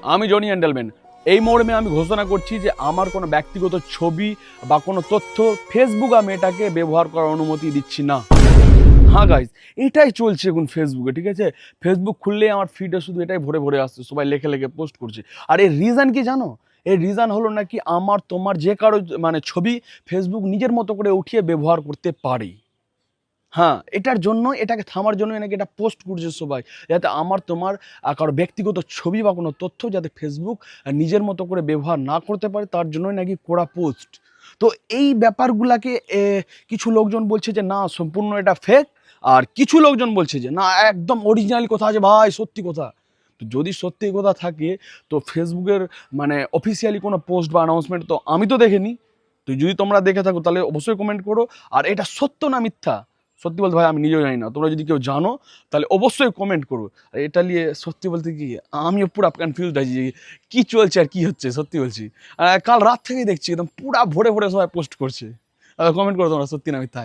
আমি জনি এন্ডেলম্যান এই মর্মে আমি ঘোষণা করছি যে আমার কোনো ব্যক্তিগত ছবি বা কোনো তথ্য ফেসবুক আমি এটাকে ব্যবহার করার অনুমতি দিচ্ছি না। হ্যাঁ গাইজ, এটাই চলছে এখন ফেসবুকে, ঠিক আছে? ফেসবুক খুললে আমার ফিডে শুধু এটাই ভরে ভরে আসছে, সবাই লেখে লেখে পোস্ট করছে। আর এর রিজন কি জানো? এর রিজন হলো নাকি আমার তোমার যে কারো মানে ছবি ফেসবুক নিজের মতো করে উঠিয়ে ব্যবহার করতে পারে। হ্যাঁ, এটার জন্য, এটাকে থামার জন্য নাকি এটা পোস্ট করছে সবাই, যাতে আমার তোমার কারো ব্যক্তিগত ছবি বা কোনো তথ্য যাতে ফেসবুক নিজের মতো করে ব্যবহার না করতে পারে, তার জন্যই নাকি করা পোস্ট। তো এই ব্যাপারগুলাকে কিছু লোকজন বলছে যে না সম্পূর্ণ এটা ফেক, আর কিছু লোকজন বলছে যে না একদম অরিজিনাল কথা আছে ভাই, সত্যি কথা। তো যদি সত্যি কথা থাকে তো ফেসবুকের মানে অফিসিয়ালি কোনো পোস্ট বা অ্যানাউন্সমেন্ট তো আমি তো দেখিনি। তো যদি তোমরা দেখে থাকো তাহলে অবশ্যই কমেন্ট করো। আর এটা সত্য না মিথ্যা, সত্যি বলতে ভাই আমি নিজেও জানি না, তোমরা যদি কেউ জানো তাহলে অবশ্যই কমেন্ট করো। আর এটা নিয়ে সত্যি বলতে কি আমিও পুরো কনফিউজড আছি যে কী চলছে আর কী হচ্ছে, সত্যি বলছি। কাল রাত থেকেই দেখছি একদম পুরা ভরে ভরে সবাই পোস্ট করছে। কমেন্ট করো তোমরা, সত্যি না মিথ্যা।